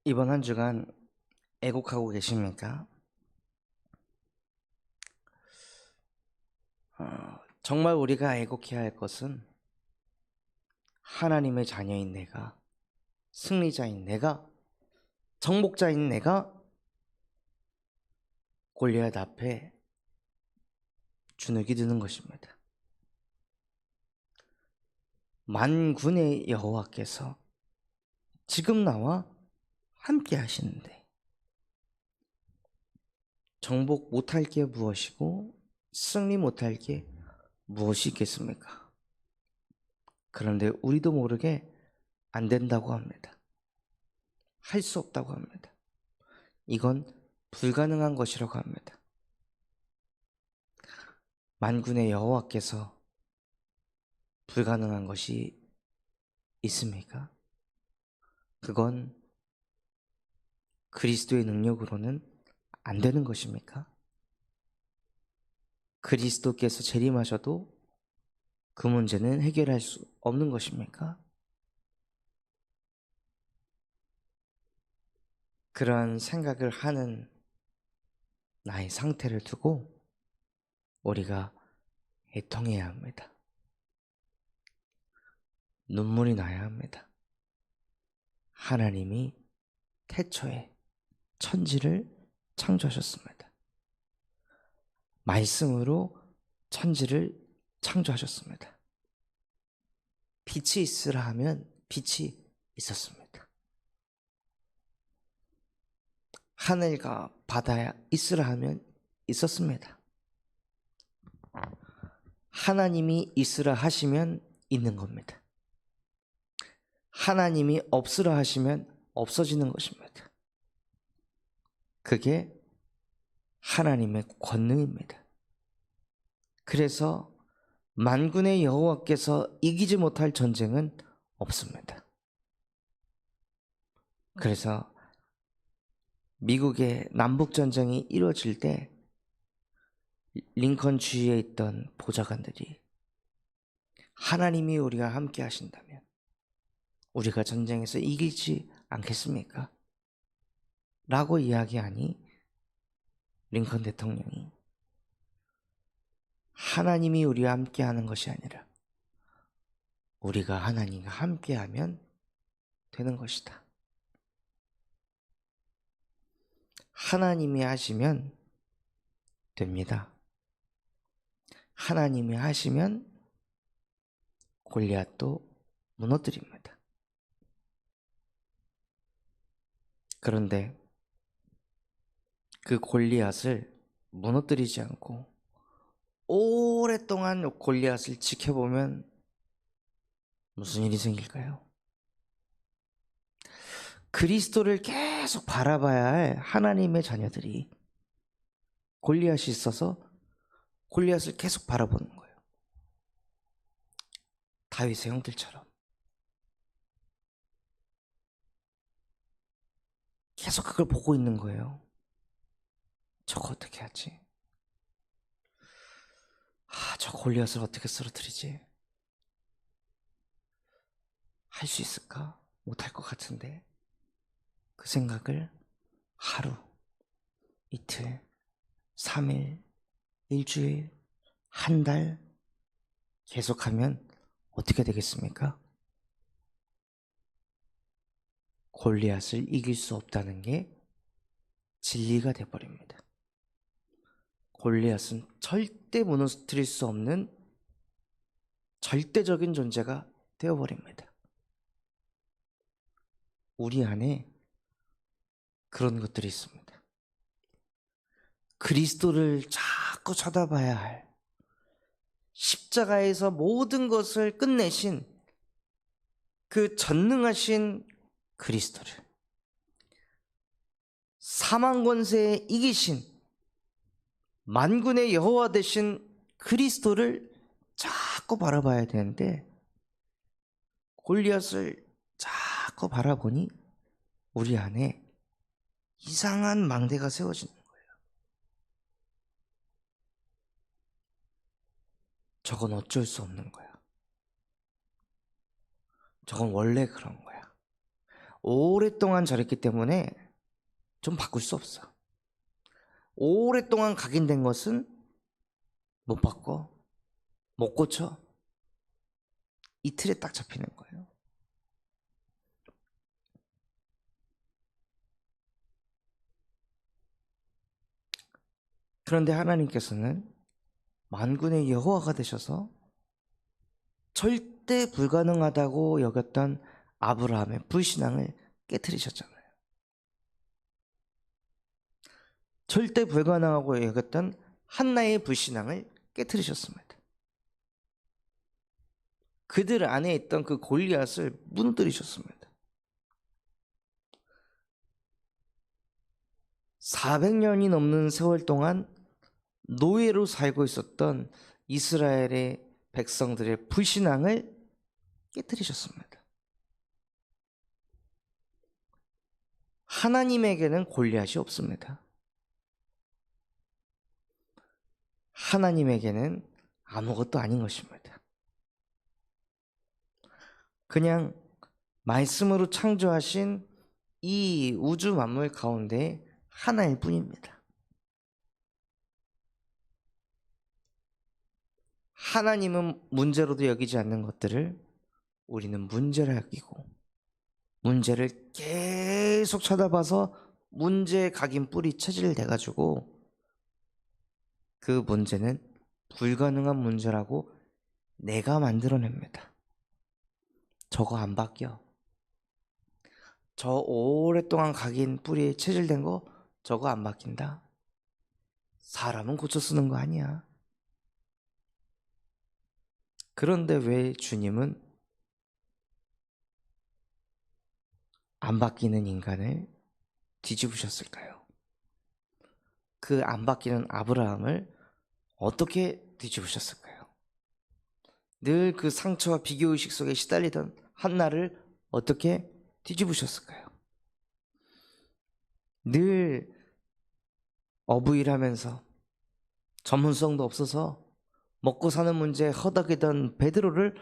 이번 한 주간 애곡하고 계십니까? 정말 우리가 애곡해야 할 것은 하나님의 자녀인 내가, 승리자인 내가, 정복자인 내가 골리앗 앞에 주눅이 드는 것입니다. 만군의 여호와께서 지금 나와 함께 하시는데 정복 못할 게 무엇이고 승리 못할 게 무엇이 있겠습니까? 그런데 우리도 모르게 안 된다고 합니다. 할 수 없다고 합니다. 이건 불가능한 것이라고 합니다. 만군의 여호와께서 불가능한 것이 있습니까? 그건 그리스도의 능력으로는 안 되는 것입니까? 그리스도께서 재림하셔도 그 문제는 해결할 수 없는 것입니까? 그러한 생각을 하는 나의 상태를 두고 우리가 애통해야 합니다. 눈물이 나야 합니다. 하나님이 태초에 천지를 창조하셨습니다. 말씀으로 천지를 창조하셨습니다. 빛이 있으라 하면 빛이 있었습니다. 하늘과 바다에 있으라 하면 있었습니다. 하나님이 있으라 하시면 있는 겁니다. 하나님이 없으라 하시면 없어지는 것입니다. 그게 하나님의 권능입니다. 그래서 만군의 여호와께서 이기지 못할 전쟁은 없습니다. 그래서 미국의 남북전쟁이 이루어질 때 링컨 주위에 있던 보좌관들이 하나님이 우리와 함께 하신다면 우리가 전쟁에서 이기지 않겠습니까? 라고 이야기하니 링컨 대통령이 하나님이 우리와 함께 하는 것이 아니라 우리가 하나님과 함께 하면 되는 것이다. 하나님이 하시면 됩니다. 하나님이 하시면 골리앗도 무너뜨립니다. 그런데 그 골리앗을 무너뜨리지 않고 오랫동안 골리앗을 지켜보면 무슨 일이 생길까요? 그리스도를 계속 바라봐야 할 하나님의 자녀들이 골리앗이 있어서 골리앗을 계속 바라보는 거예요. 다윗의 형들처럼 계속 그걸 보고 있는 거예요. 저거 어떻게 하지? 저 골리앗을 어떻게 쓰러뜨리지? 할 수 있을까? 못할 것 같은데. 그 생각을 하루, 이틀, 3일, 일주일, 한 달 계속하면 어떻게 되겠습니까? 골리앗을 이길 수 없다는 게 진리가 되어버립니다. 골리앗은 절대 무너뜨릴 수 없는 절대적인 존재가 되어버립니다. 우리 안에 그런 것들이 있습니다. 그리스도를 자꾸 쳐다봐야 할, 십자가에서 모든 것을 끝내신 그 전능하신 그리스도를, 사망 권세에 이기신 만군의 여호와 되신 그리스도를 자꾸 바라봐야 되는데 골리앗을 자꾸 바라보니 우리 안에 이상한 망대가 세워지는 거예요. 저건 어쩔 수 없는 거야. 저건 원래 그런 거야. 오랫동안 저랬기 때문에 좀 바꿀 수 없어. 오랫동안 각인된 것은 못 바꿔, 못 고쳐. 이틀에 딱 잡히는 거예요. 그런데 하나님께서는 만군의 여호와가 되셔서 절대 불가능하다고 여겼던 아브라함의 불신앙을 깨트리셨잖아요. 절대 불가능하고 여겼던 한나의 불신앙을 깨트리셨습니다. 그들 안에 있던 그 골리앗을 무너뜨리셨습니다. 400년이 넘는 세월 동안 노예로 살고 있었던 이스라엘의 백성들의 불신앙을 깨트리셨습니다. 하나님에게는 골리앗이 없습니다. 하나님에게는 아무것도 아닌 것입니다. 그냥 말씀으로 창조하신 이 우주 만물 가운데 하나일 뿐입니다. 하나님은 문제로도 여기지 않는 것들을 우리는 문제로 여기고, 문제를 계속 쳐다봐서 문제에 각인 뿌리 체질 돼가지고 그 문제는 불가능한 문제라고 내가 만들어냅니다. 저거 안 바뀌어. 저 오랫동안 각인 뿌리에 체질된 거 저거 안 바뀐다. 사람은 고쳐 쓰는 거 아니야. 그런데 왜 주님은 안 바뀌는 인간을 뒤집으셨을까요? 그 안 바뀌는 아브라함을 어떻게 뒤집으셨을까요? 늘 그 상처와 비교의식 속에 시달리던 한나를 어떻게 뒤집으셨을까요? 늘 어부일하면서 전문성도 없어서 먹고 사는 문제에 허덕이던 베드로를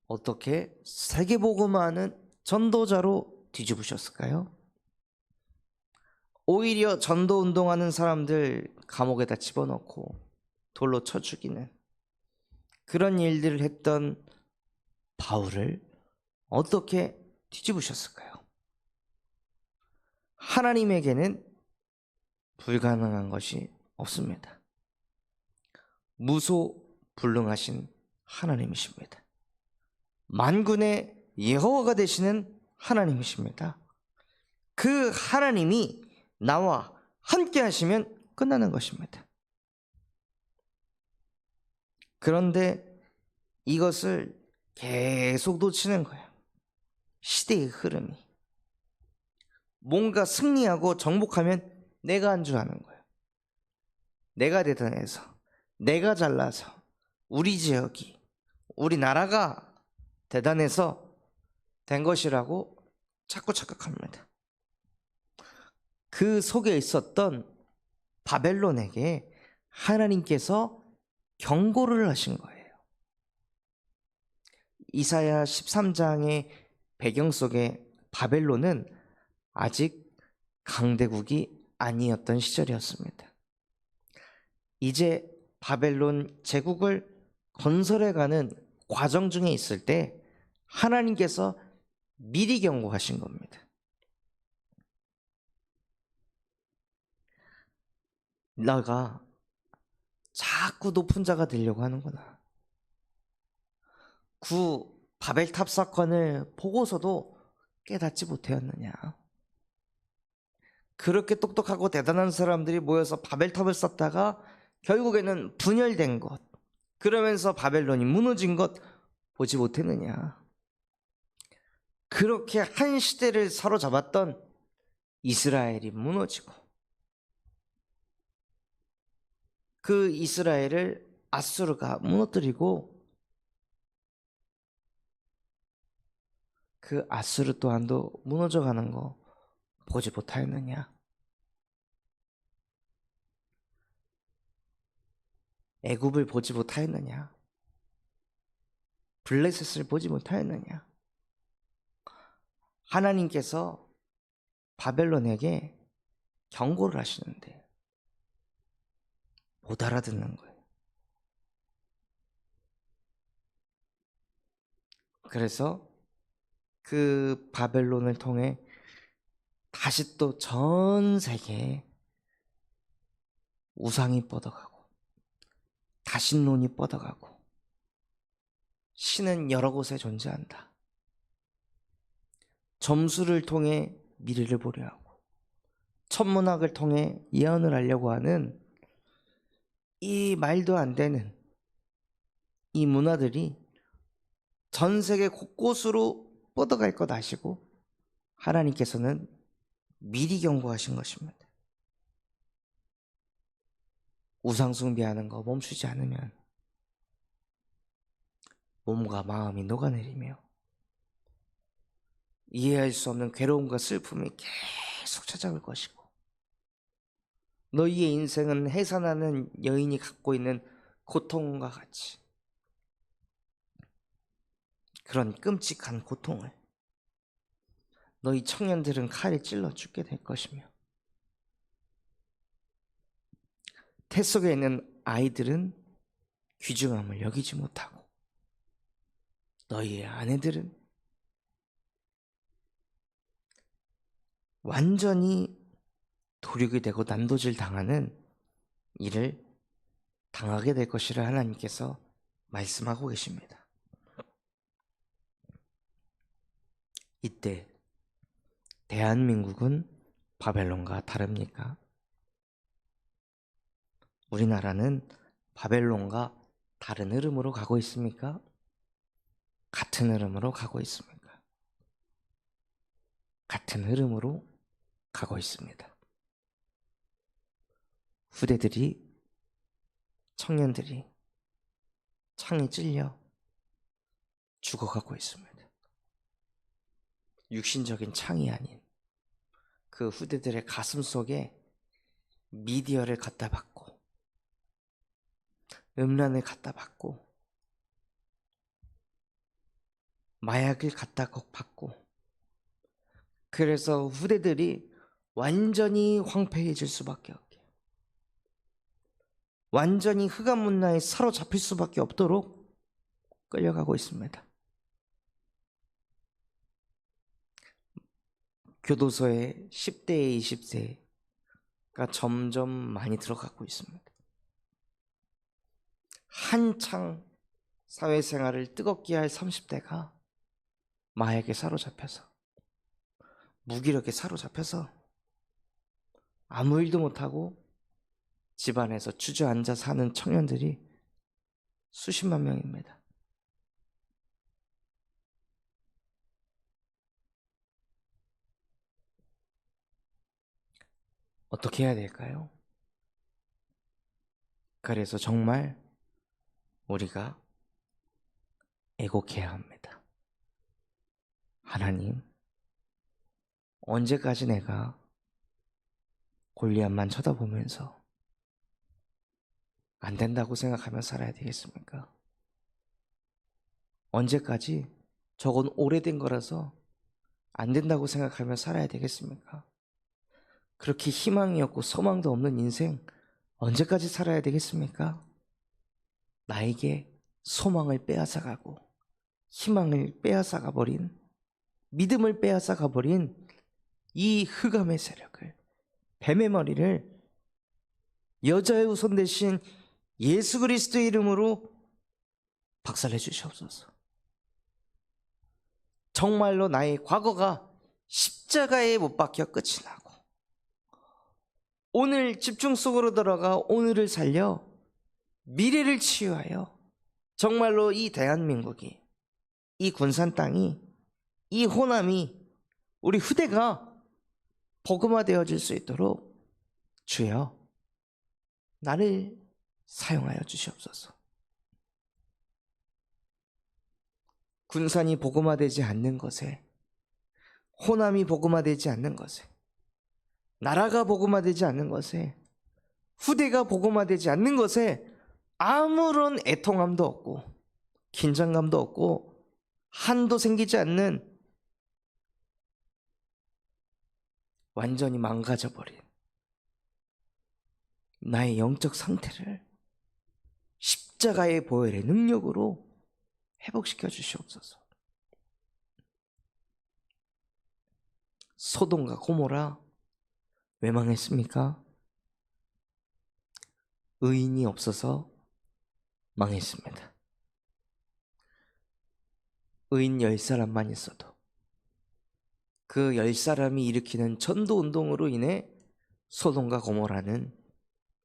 어떻게 세계복음화하는 전도자로 뒤집으셨을까요? 오히려 전도 운동하는 사람들 감옥에다 집어넣고 돌로 쳐 죽이는 그런 일들을 했던 바울을 어떻게 뒤집으셨을까요? 하나님에게는 불가능한 것이 없습니다. 무소불능하신 하나님이십니다. 만군의 여호와가 되시는 하나님이십니다. 그 하나님이 나와 함께 하시면 끝나는 것입니다. 그런데 이것을 계속 놓치는 거예요. 시대의 흐름이. 뭔가 승리하고 정복하면 내가 한 줄 아는 거예요. 내가 대단해서, 내가 잘나서, 우리 지역이, 우리 나라가 대단해서 된 것이라고 자꾸 착각합니다. 그 속에 있었던 바벨론에게 하나님께서 경고를 하신 거예요. 이사야 13장의 배경 속에 바벨론은 아직 강대국이 아니었던 시절이었습니다. 이제 바벨론 제국을 건설해가는 과정 중에 있을 때 하나님께서 미리 경고하신 겁니다. 너가 자꾸 높은 자가 되려고 하는구나. 구 바벨탑 사건을 보고서도 깨닫지 못하였느냐. 그렇게 똑똑하고 대단한 사람들이 모여서 바벨탑을 쌓다가 결국에는 분열된 것, 그러면서 바벨론이 무너진 것 보지 못했느냐. 그렇게 한 시대를 사로잡았던 이스라엘이 무너지고 그 이스라엘을 아수르가 무너뜨리고 그 아수르 또한도 무너져가는 거 보지 못하였느냐. 애굽을 보지 못하였느냐. 블레셋을 보지 못하였느냐. 하나님께서 바벨론에게 경고를 하시는데 못 알아듣는 거예요. 그래서 그 바벨론을 통해 다시 또 전 세계에 우상이 뻗어가고 다신론이 뻗어가고 신은 여러 곳에 존재한다. 점수를 통해 미래를 보려 하고 천문학을 통해 예언을 하려고 하는 이 말도 안 되는 이 문화들이 전 세계 곳곳으로 뻗어갈 것 아시고 하나님께서는 미리 경고하신 것입니다. 우상 숭배하는 거 멈추지 않으면 몸과 마음이 녹아내리며 이해할 수 없는 괴로움과 슬픔이 계속 찾아올 것이고 너희의 인생은 해산하는 여인이 갖고 있는 고통과 같이 그런 끔찍한 고통을 너희 청년들은 칼에 찔러 죽게 될 것이며 태 속에 있는 아이들은 귀중함을 여기지 못하고 너희의 아내들은 완전히 도륙이 되고 난도질 당하는 일을 당하게 될 것이라 하나님께서 말씀하고 계십니다. 이때 대한민국은 바벨론과 다릅니까? 우리나라는 바벨론과 다른 흐름으로 가고 있습니까? 같은 흐름으로 가고 있습니까? 같은 흐름으로 가고 있습니다. 후대들이, 청년들이 창에 찔려 죽어가고 있습니다. 육신적인 창이 아닌 그 후대들의 가슴 속에 미디어를 갖다 받고 음란을 갖다 받고 마약을 갖다 받고 그래서 후대들이 완전히 황폐해질 수밖에 없게 완전히 흑암 문화에 사로잡힐 수밖에 없도록 끌려가고 있습니다. 교도소에 10대에 20세가 점점 많이 들어가고 있습니다. 한창 사회생활을 뜨겁게 할 30대가 마약에 사로잡혀서 무기력에 사로잡혀서 아무 일도 못하고 집안에서 주저앉아 사는 청년들이 수십만 명입니다. 어떻게 해야 될까요? 그래서 정말 우리가 애곡해야 합니다. 하나님, 언제까지 내가 골리앗만 쳐다보면서 안 된다고 생각하며 살아야 되겠습니까? 언제까지 저건 오래된 거라서 안 된다고 생각하며 살아야 되겠습니까? 그렇게 희망이 없고 소망도 없는 인생 언제까지 살아야 되겠습니까? 나에게 소망을 빼앗아가고 희망을 빼앗아가버린 믿음을 빼앗아가버린 이 흑암의 세력을 뱀의 머리를 여자의 후손 대신 예수 그리스도의 이름으로 박살내 주시옵소서. 정말로 나의 과거가 십자가에 못 박혀 끝이 나고 오늘 집중 속으로 들어가 오늘을 살려 미래를 치유하여 정말로 이 대한민국이 이 군산 땅이 이 호남이 우리 후대가 복음화되어질 수 있도록 주여 나를 사용하여 주시옵소서. 군산이 복음화되지 않는 것에 호남이 복음화되지 않는 것에 나라가 복음화되지 않는 것에 후대가 복음화되지 않는 것에 아무런 애통함도 없고 긴장감도 없고 한도 생기지 않는 완전히 망가져버린 나의 영적 상태를 십자가의 보혈의 능력으로 회복시켜 주시옵소서. 소돔과 고모라 왜 망했습니까? 의인이 없어서 망했습니다. 의인 10사람만 있어도 그 10사람이 일으키는 전도운동으로 인해 소돔과 고모라는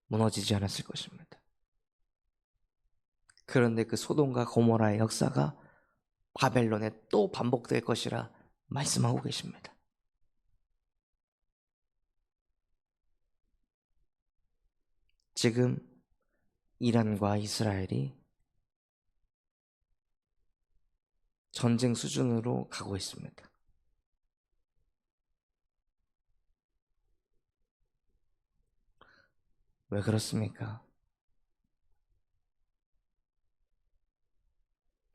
무너지지 않았을 것입니다. 그런데 그 소돔과 고모라의 역사가 바벨론에 또 반복될 것이라 말씀하고 계십니다. 지금 이란과 이스라엘이 전쟁 수준으로 가고 있습니다. 왜 그렇습니까?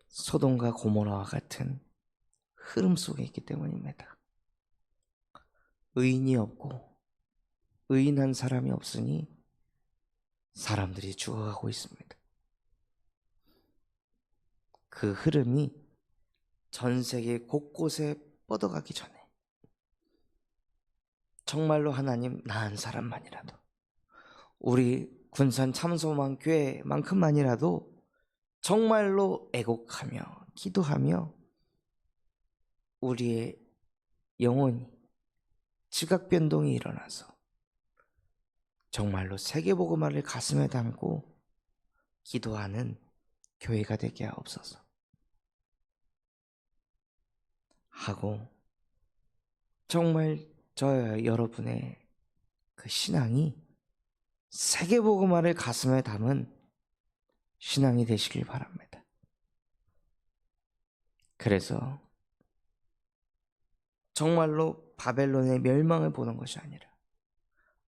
소돔과 고모라와 같은 흐름 속에 있기 때문입니다. 의인이 없고 의인한 사람이 없으니 사람들이 죽어가고 있습니다. 그 흐름이 전 세계 곳곳에 뻗어가기 전에 정말로 하나님 나은 사람만이라도, 우리 군산 참소만 교회만큼만이라도 정말로 애곡하며 기도하며 우리의 영혼이 지각 변동이 일어나서 정말로 세계복음화를 가슴에 담고 기도하는 교회가 되게 하옵소서 하고, 정말 저와 여러분의 그 신앙이 세계복음화를 가슴에 담은 신앙이 되시길 바랍니다. 그래서 정말로 바벨론의 멸망을 보는 것이 아니라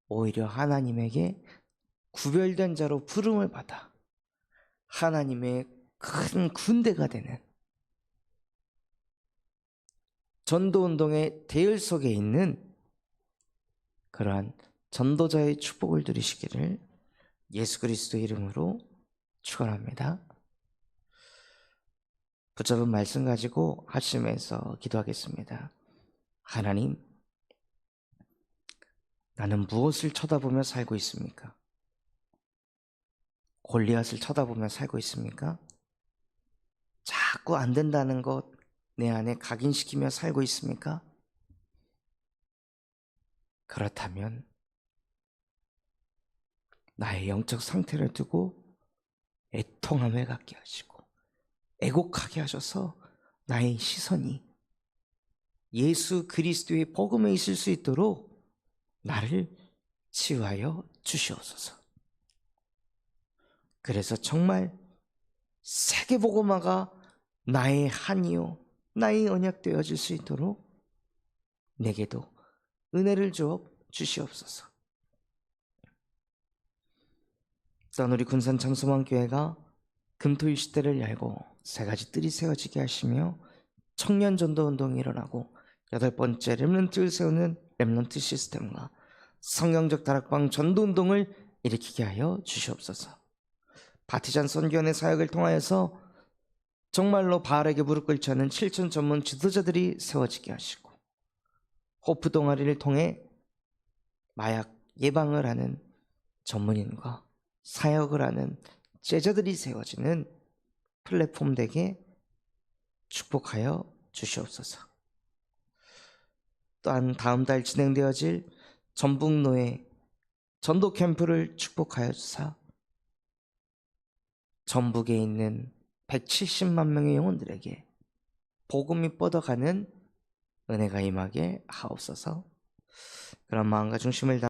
오히려 하나님에게 구별된 자로 부름을 받아 하나님의 큰 군대가 되는 전도운동의 대열 속에 있는 그러한 전도자의 축복을 누리시기를 예수 그리스도의 이름으로 축원합니다. 붙잡은 말씀 가지고 합심해서 기도하겠습니다. 하나님, 나는 무엇을 쳐다보며 살고 있습니까? 골리앗을 쳐다보며 살고 있습니까? 자꾸 안 된다는 것 내 안에 각인시키며 살고 있습니까? 그렇다면 나의 영적 상태를 두고 애통함을 갖게 하시고 애곡하게 하셔서 나의 시선이 예수 그리스도의 복음에 있을 수 있도록 나를 치유하여 주시옵소서. 그래서 정말 세계복음화가 나의 한이요 나의 언약 되어질 수 있도록 내게도 은혜를 주어 주시옵소서. 또한 우리 군산 참소만교회가 금토일 시대를 열고 3가지 뜰이 세워지게 하시며 청년 전도 운동이 일어나고 8번째 렘넌트를 세우는 렘넌트 시스템과 성경적 다락방 전도 운동을 일으키게 하여 주시옵소서. 바티잔 선교원의 사역을 통하여서 정말로 바알에게 무릎 꿇지 않은 7천 전문 지도자들이 세워지게 하시고, 호프 동아리를 통해 마약 예방을 하는 전문인과 사역을 하는 제자들이 세워지는 플랫폼 되게 축복하여 주시옵소서. 또한 다음 달 진행되어질 전북노예 전도 캠프를 축복하여 주사 전북에 있는 170만 명의 영혼들에게 복음이 뻗어가는 은혜가 임하게 하옵소서. 그런 마음과 중심을